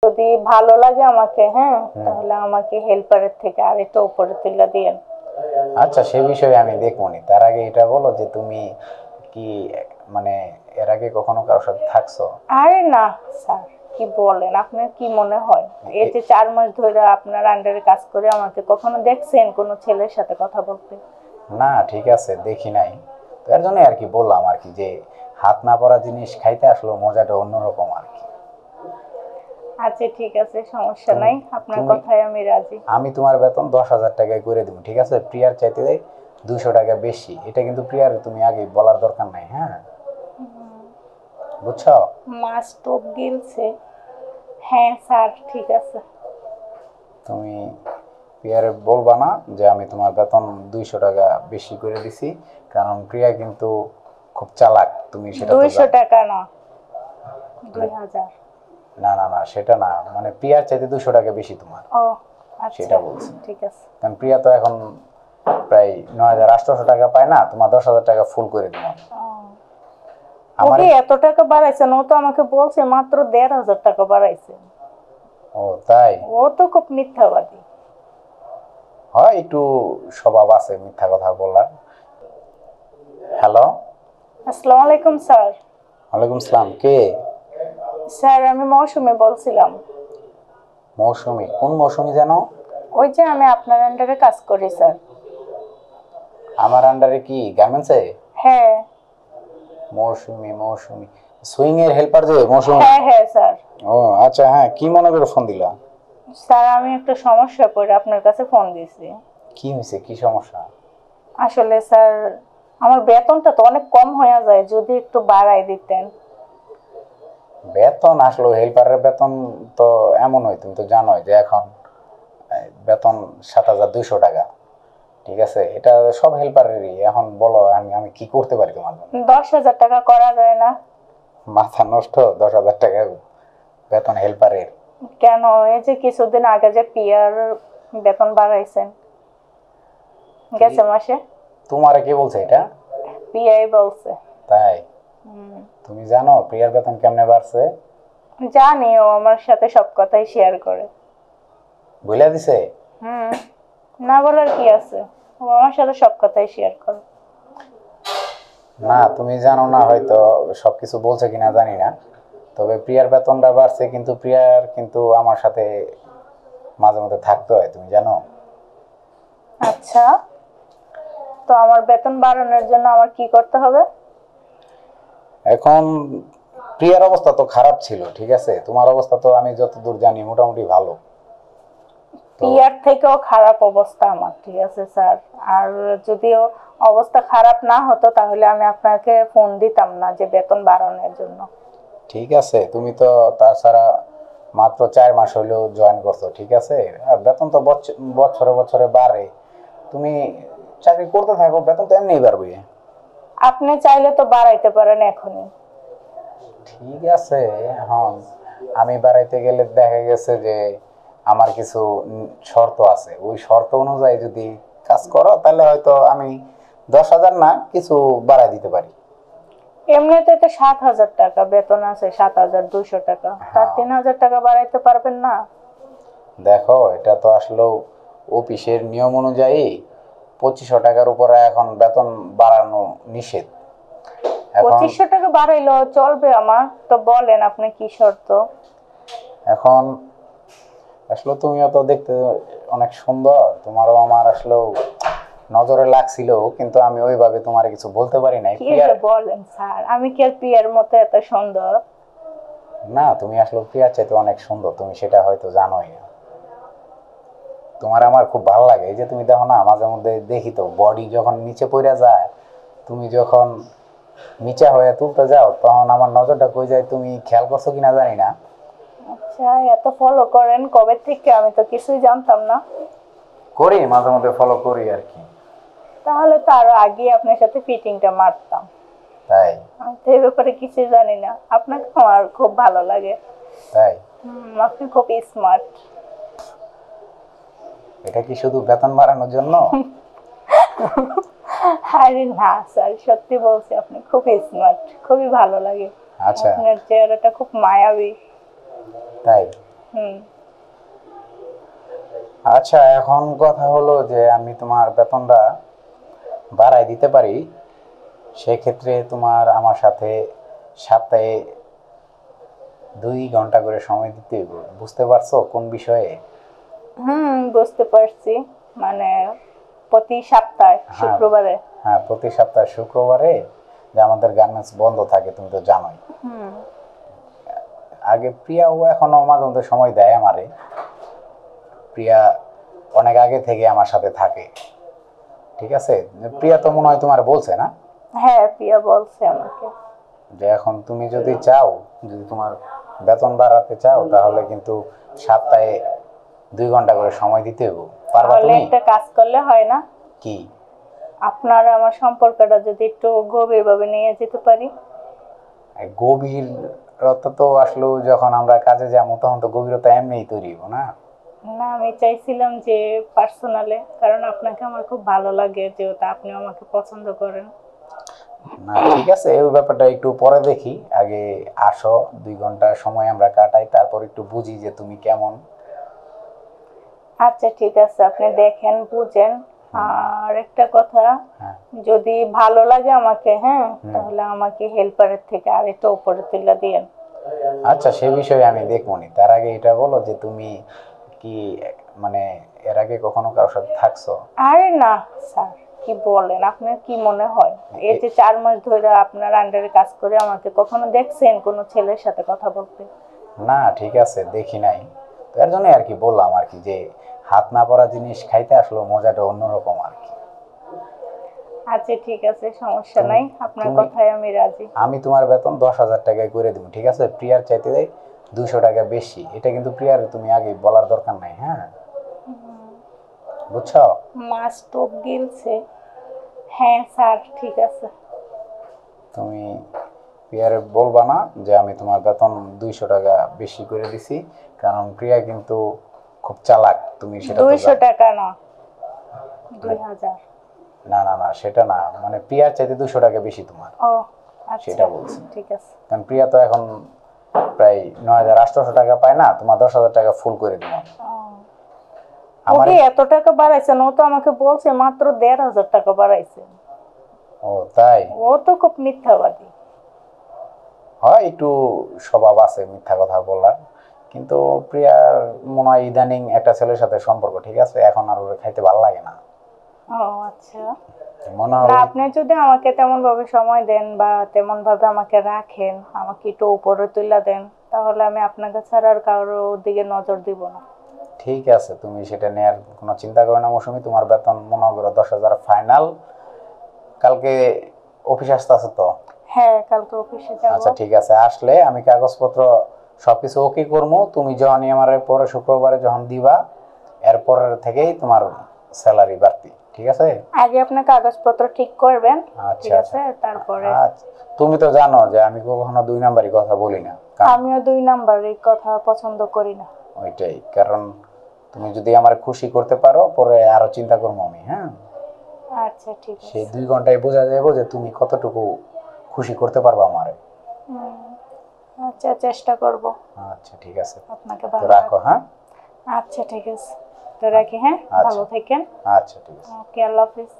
যদি ভালো লাগে আমাকে, হ্যাঁ, তাহলে আমাকে হেল্পারের থেকে আরেকটু উপরে তুলে দিয়েন। আচ্ছা, সে বিষয়ে আমি দেখবনি। তার আগে এটা বলো যে তুমি কি মানে এর আগে কখনো কারোর সাথে থাকছো? আরে না স্যার, কি বলেন? আপনার কি মনে হয় এই যে 4 মাস ধরে আপনার আন্ডারে কাজ করে আমাকে কখনো দেখছেন কোনো ছেলের সাথে কথা বলতে? না, ঠিক আছে, দেখি নাই। তো এর জন্য আর কি বললাম আর কি, যে হাত না পড়া জিনিস খাইতে আসলে মজাটা অন্যরকম আর কি। আচ্ছা ঠিক আছে, সমস্যা নাই, আপনার তুমি কথায় আমি রাজি। আমি তোমার বেতন 10,000 টাকায় করে দেবো, ঠিক আছে? প্রিয়ার চাইতে 200 টাকা বেশি, এটা কিন্তু প্রিয়ার তুমি আগে বলার দরকার নাই, হ্যাঁ? বুঝছো? মাস টপ গিলছে। হ্যাঁ স্যার, ঠিক আছে। তুমি প্রিয়ারে বলবা না যে আমি তোমার বেতন 200 টাকা বেশি করে দিছি, কারণ প্রিয়া কিন্তু খুব চালাক, তুমি সেটা তো 200 জানো। টাকা না, 2000। না না না, সেটা না, মানে প্রিয়ার চাইতে 200 টাকা বেশি তোমার, ও আচ্ছা, সেটা বলছি। ঠিক আছে। কারণ প্রিয়া তো এখন প্রায় 9,800 টাকা পায় না, তোমার 10,000 টাকা ফুল করে দিলাম। আমার ওকে এত টাকা বাড়াইছেন? ও তো আমাকে বলছে মাত্র 1,500 টাকা বাড়াইছে। ও তাই? ও তো খুব মিথ্যাবাদী। হয়, একটু স্বভাব আছে মিথ্যা কথা বলার। হ্যালো। আসসালামু আলাইকুম স্যার। ওয়ালাইকুম সালাম, কে? স্যার আমি মৌসুমী বলছিলাম। মৌসুমী? কোন মৌসুমী জানো? ওই যে আমি আপনার আন্ডারে কাজ করি স্যার। আমার আন্ডারে কি গার্মেন্টসে? হ্যাঁ মৌসুমী, মৌসুমী সুইং এর হেল্পার যে মৌসুমী? হ্যাঁ হ্যাঁ স্যার। ও আচ্ছা, হ্যাঁ, কি মনে করে ফোন দিলা? স্যার আমি একটা সমস্যা পড়ে আপনার কাছে ফোন দিয়েছি। কি হয়েছে, কি সমস্যা? আসলে স্যার আমার বেতনটা তো অনেক কম হয়ে যায়, যদি একটু বাড়াই দিতেন। বেতন আসলে হেল্পারের বেতন তো এমন হয়, তুমি তো জানোই যে এখন বেতন 7,200 টাকা, ঠিক আছে? এটা সব হেল্পারেরই। এখন বলো আমি আমি কি করতে পারি তোমার জন্য? 10,000 টাকা করা যায় না? মাথা নষ্ট! 10,000 টাকা বেতন হেল্পারের? কেন? এই যে কিছুদিন আগে যে পিয়ার বেতন বাড়াইছেন গেছে মাসে। তোমারে কে বলছে এটা? পিআই বলছে। তাই? তুমি জানো প্রিয়ার বেতন কেমনে বাড়ছে? জানি, ও আমার সাথে সব কথাই শেয়ার করে। বইলা দিছে? হুম, না বলার কি আছে, ও আমার সাথে সব কথাই শেয়ার করে। না, তুমি জানো না হয়তো, সবকিছু বলছে কিনা জানি না, তবে প্রিয়ার বেতনটা বাড়ছে, কিন্তু প্রিয়ার কিন্তু আমার সাথে মাঝে মধ্যে থাকতে হয়, তুমি জানো? আচ্ছা, তো আমার বেতন বাড়ানোর জন্য আমার কি করতে হবে? এখন প্রিয়ার অবস্থা তো খারাপ ছিল, ঠিক আছে? তোমার অবস্থা তো আমি যতদূর জানি মোটামুটি ভালো। পিয়ার থেকেও খারাপ অবস্থা আমার, ঠিক আছে স্যার। আর যদিও অবস্থা খারাপ না হতো তাহলে আমি আপনাকে ফোন দিতাম না যে বেতন বাড়ানোর জন্য। ঠিক আছে, তুমি তো তাছাড়া মাত্র 4 মাস হইলেও জয়েন করছো, ঠিক আছে? আর বেতন তো বছরে বছরে বাড়ে। তুমি চাকরি করতে থাকো, বেতন তো এমনিই বাড়বে। আপনি চাইলে তো বাড়াইতে পারেন এখনই। ঠিক আছে, এখন আমি বাড়াইতে গেলে দেখা গেছে যে আমার কিছু শর্ত আছে, ওই শর্ত অনুযায়ী যদি কাজ করো তাহলে হয়তো আমি 10,000 না, কিছু বাড়াই দিতে পারি। এমনিতে তো 7,000 টাকা বেতন আছে, 7,200 টাকা, তার 3,000 টাকা বাড়াইতে পারবেন না? দেখো, এটা তো আসলে অফিসের নিয়ম অনুযায়ী 2,500 টাকার উপরে এখন বেতন বাড়ানো নিষেধ। 2,500 টাকা বাড়াইলেও চলবে আমার, তো বলেন আপনি কি শর্ত? এখন আসলে তুমিও তো দেখতে অনেক সুন্দর, তোমারও আমার আসলে নজরে লাগছিল, কিন্তু আমি ওইভাবে তোমার কিছু বলতে পারি নাই। কি বলেন স্যার, আমি কি আর পিয়ার মতো এত সুন্দর? না, তুমি আসলে প্রিয়ার চাইতে অনেক সুন্দর, তুমি সেটা হয়তো জানোই না। তোমার আমার খুব ভালো লাগে, এই যে তুমি দেখো না মাঝে মধ্যে দেখি তো বডি যখন নিচে পড়ে যায়, তুমি যখন নিচে হয়ে তুলতে যাও তখন আমার নজরটা কই যায়, তুমি খেয়াল করছো কিনা জানি না। আচ্ছা, এত ফলো করেন কবে থেকে? আমি তো কিছুই জানতাম না। করি, মাঝে মধ্যে ফলো করি আর কি। তাহলে তো আরো আগে আপনার সাথে ফিটিংটা মারতাম। তাই? আমি তো এই ব্যাপারে কিছুই জানি না, আপনাকে আমার খুব ভালো লাগে। তাই? আপনি খুব স্মার্ট। এটা কি শুধু বেতন বাড়ানোর জন্য? আরে না স্যার, সত্যি বলছি, আপনি খুব স্মার্ট, খুবই ভালো লাগে। আচ্ছা। আপনার চেহারাটা খুব মায়াবী। তাই? হুম। আচ্ছা, এখন কথা হলো যে আমি তোমার বেতনটা বাড়াই দিতে পারি, সেক্ষেত্রে তোমার আমার সাথে সপ্তাহে 2 ঘন্টা করে সময় দিতে হইব। বুঝতে পারছো কোন বিষয়ে? বুঝতে পারছি। মানে প্রতি সপ্তাহে হ্যাঁ, শুক্রবারে। হ্যাঁ, প্রতি সপ্তাহে শুক্রবারে যে আমাদের গার্মেন্টস বন্ধ থাকে, তুমি তো জানোই। হুম। আগে প্রিয়াও এখনো মাঝে মধ্যে সময় দেয় আমারে। প্রিয়া অনেক আগে থেকে আমার সাথে থাকে, ঠিক আছে? প্রিয়া তো মনে হয় তোমার বলছে না হ্যাঁ, প্রিয়া বলছে আমাকে। যে এখন তুমি যদি চাও, যদি তোমার বেতন বাড়াতে চাও, তাহলে কিন্তু সপ্তাহে 2 ঘন্টা করে সময় দিতে হবে। পারবা তাহলে তুমি? একটা কাজ করলে হয় না? কি? আপনার আমার সম্পর্কটা যদি একটু গভীরভাবে নিয়ে যেতে পারি। গভীরতা তো আসলে যখন আমরা কাজে যাবো তখন তো গভীরতা এমনিই তৈরি হবো না। না, আমি চাইছিলাম যে পার্সোনালে, কারণ আপনাকে আমার খুব ভালো লাগে, যেহেতু আপনি আমাকে পছন্দ করেন। না, ঠিক আছে, এই ব্যাপারটা একটু পরে দেখি। আগে আসো, 2 ঘন্টা সময় আমরা কাটাই, তারপর একটু বুঝি যে তুমি কেমন। আচ্ছা ঠিক আছে, আপনি দেখেন বুঝেন। আর একটা কথা, হ্যাঁ। যদি ভালো লাগে আমাকে, হ্যাঁ, তাহলে আমাকে হেল্পারের থেকে আরেকটা উপরে তুলে দিয়েন। আচ্ছা, সে বিষয়ে আমি দেখবনি। তার আগে এটা বলো যে তুমি কি, মানে এর আগে কখনো কারোর সাথে থাকছো? আরে না স্যার, কি বলেন? আপনার কি মনে হয় এই যে 4 মাস ধরে আপনার আন্ডারে কাজ করে আমাকে কখনো দেখছেন কোনো ছেলের সাথে কথা বলতে? না, ঠিক আছে, দেখি নাই। তো এর জন্য আর কি বললাম আর কি, যে হাত না পড়া জিনিস খাইতে আসলে মজাটা অন্যরকম আর কি। আচ্ছা ঠিক আছে, সমস্যা নাই, আপনার তুমি কথায় আমি রাজি। আমি তোমার বেতন 10,000 টাকায় করে দেবো, ঠিক আছে? প্রিয়ার চাইতে 200 টাকা বেশি, এটা কিন্তু প্রিয়ার তুমি আগে বলার দরকার নাই, হ্যাঁ? বুঝছো? মাস টপ গিলছে। হ্যাঁ স্যার, ঠিক আছে। তুমি প্রিয়ারে বলবা না যে আমি তোমার বেতন 200 টাকা বেশি করে দিছি, কারণ প্রিয়া কিন্তু খুব চালাক, তুমি সেটা তো 200 জানো। টাকা না, 2000। না, না, না, সেটা না, মানে প্রিয়ার চাইতে 200 টাকা বেশি তোমার, ও আচ্ছা, সেটা বলছি। ঠিক আছে। কারণ প্রিয়া তো এখন প্রায় 9,800 টাকা পায় না, তোমার 10,000 টাকা ফুল করে দিলাম। আমার ওকে এত টাকা বাড়াইছেন? ও তো আমাকে বলছে মাত্র 1,500 টাকা বাড়াইছে। ও তাই? ও তো খুব মিথ্যাবাদী। হয়, একটু স্বভাব আছে মিথ্যা কথা বলার, কিন্তু প্রিয়ার মনে হয় ইদানিং একটা ছেলের সাথে সম্পর্ক, ঠিক আছে? এখন আর ওরে খাইতে ভালো লাগে না, ও আচ্ছা। মনে না, হয়। আপনি যদি আমাকে তেমন ভাবে সময় দেন বা তেমন ভাবে আমাকে রাখেন, আমাকে একটু উপরে তুলে দেন, তাহলে আমি আপনাকে ছাড়া আর কারোর দিকে নজর দিব না। ঠিক আছে, তুমি সেটা নিয়ে আর কোনো চিন্তা করো না মৌসুমী, তোমার বেতন মনে করো 10,000 ফাইনাল। কালকে অফিস আসতে আছো তো? হ্যাঁ, কালকে অফিসে যাব। আচ্ছা ঠিক আছে, আসলে আমি কাগজপত্র সবকিছু ওকে করবো। তুমি যখনই আমার পরে শুক্রবারে যখন দিবা, এরপর থেকেই তোমার স্যালারি বাড়তি, ঠিক আছে? আগে আপনি কাগজপত্র ঠিক করবেন, আচ্ছা, ঠিক আচ্ছা, আছে, তারপরে। আচ্ছা। তুমি তো জানো যে আমি কখনো 2 নাম্বারই কথা বলি না, কারণ আমিও 2 নাম্বার এই কথা পছন্দ করি না। ওইটাই কারণ, তুমি যদি আমার খুশি করতে পারো, পরে আরো চিন্তা করবো আমি, হ্যাঁ? আচ্ছা ঠিক সেই আছে। 2 ঘন্টায় বোঝা যাবে যে তুমি কতটুকু খুশি করতে পারবা আমারে। হুম, আচ্ছা, চেষ্টা করব আচ্ছা ঠিক আছে, আপনাকে তো ভালো রাখো, রাখার। হ্যাঁ? আচ্ছা ঠিক আছে, তো রাখি, হ্যাঁ, আচ্ছা, ভালো থাকেন। আচ্ছা ঠিক আছে। ওকে, আল্লাহ হাফিজ।